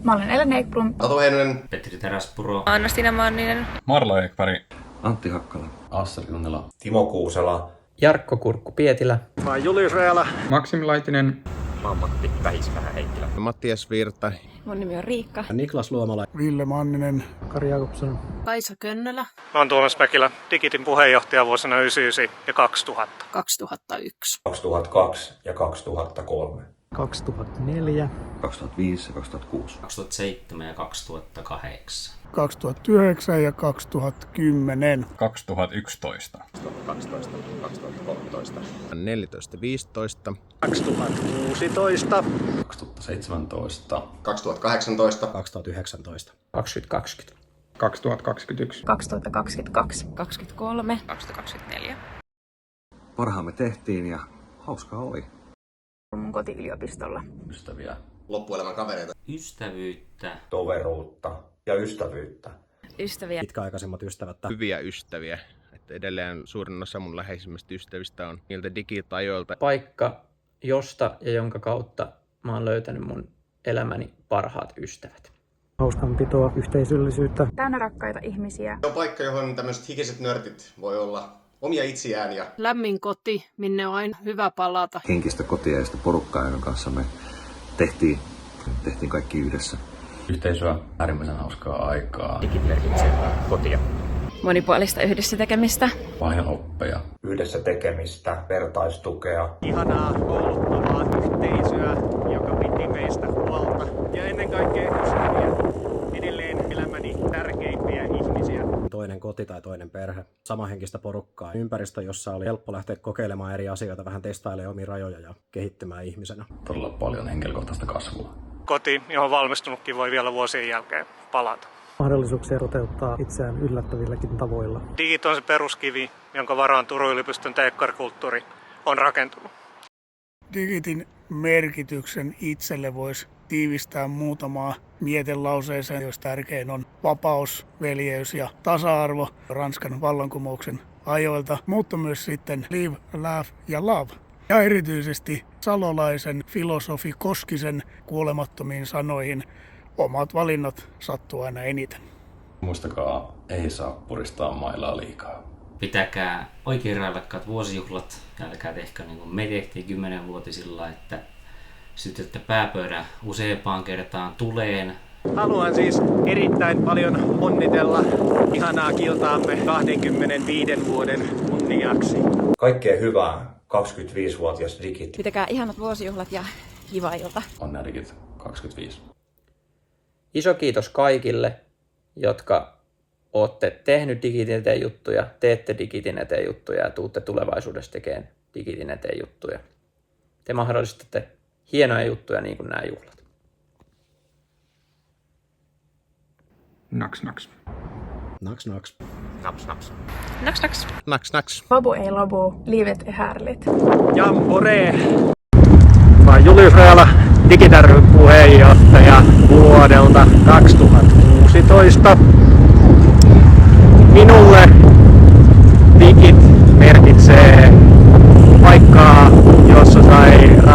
Mä olen Elena Ekblom. Tatu Heinonen. Petri Teräspuro. Anna-Stina Manninen. Marla Ekberg. Antti Hakkala. Asseli Junnila. Timo Kuusela. Jarkko Kurkku-Pietilä. Mä oon Julius Reala. Maksim Laitinen. Mä oon Matti Vähisvähä-Heikkilä. Mattias Virta. Mun nimi on Riikka. Niklas Luomala. Ville Manninen. Kari Jakobson. Kaisa Könnölä. Mä oon Tuomas Mäkilä, Digitin puheenjohtaja vuosina 1999 ja 2000. 2001. 2002 ja 2003. 2004. 2005 ja 2006. 2007 ja 2008. 2009 ja 2010. 2011. 2012, 2013. 14, 15. 2016. 2017. 2018. 2019. 2020. 2021. 2022. 23. 2024. Parhaamme tehtiin ja hauskaa oli. Mun koti-yliopistolla. Ystäviä. Loppuelämän kavereita. Ystävyyttä. Toveruutta ja ystävyyttä. Ystäviä. Pitkäaikaisemmat ystävät. Hyviä ystäviä. Että edelleen suurin osa mun läheisimmistä ystävistä on niiltä digitajoilta. Paikka, josta ja jonka kautta mä oon löytänyt mun elämäni parhaat ystävät. Hauskanpitoa, yhteisöllisyyttä. Täynnä rakkaita ihmisiä. Se on paikka, johon tämmöiset hikiset nörtit voi olla omia itsiään ja Lämmin koti, minne on aina hyvä palata. Henkistä kotia ja sitä porukkaa, jonka kanssa me tehtiin kaikki yhdessä. Yhteisöä, äärimmäisen hauskaa aikaa. Digit merkitsee kotia. Monipuolista yhdessä tekemistä. Paljon oppeja. Yhdessä tekemistä, vertaistukea. Ihanaa kouluttavaa yhteisöä, joka piti meistä huolta. Ja ennen kaikkea ystäviä. Edelleen elämäni tärkeimpiä ihmisiä. Toinen koti tai toinen perhe. Samanhenkistä porukkaa. Ympäristö, jossa oli helppo lähteä kokeilemaan eri asioita, vähän testailemaan omia rajoja ja kehittymään ihmisenä. Todella paljon henkilökohtaista kasvua. Koti, johon valmistunutkin voi vielä vuosien jälkeen palata. Mahdollisuuksia toteuttaa itseään yllättävilläkin tavoilla. Digit on se peruskivi, jonka varaan Turun yliopiston teekkarkulttuuri on rakentunut. Digitin merkityksen itselle voisi tiivistää muutamaa mietelauseeseen, jos tärkein on vapaus, veljeys ja tasa-arvo Ranskan vallankumouksen ajoilta, mutta myös sitten live, laugh ja love. Ja erityisesti salolaisen filosofi Koskisen kuolemattomiin sanoihin omat valinnat sattuu aina eniten. Muistakaa, ei saa puristaa mailaa liikaa. Pitäkää oikein railakkaat vuosijuhlat ja älkää tehkö niin kuin me tehtiin 10-vuotisilla, että sytytte pääpöydän useampaan kertaan tuleen. Haluan siis erittäin paljon onnitella ihanaa kiltaamme 25 vuoden kunniaksi. Kaikkea hyvää 25-vuotias Digit. Pitäkää ihanat vuosijuhlat ja kiva ilta. Onnea Digit 25. Iso kiitos kaikille, jotka olette tehnyt Digitin eteen juttuja, teette Digitin eteen juttuja ja tuutte tulevaisuudessa tekemään Digitin eteen juttuja. Te mahdollistatte hienoja juttuja niin kuin nämä juhlat. Naks naks. Naks naks. Naps naps. Naks naks. Naks naks. Lobo ei lobo, livet är härligt. Jampore! Mä oon Julius Reala, Digit ry:n puheenjohtaja vuodelta 2016. Minulle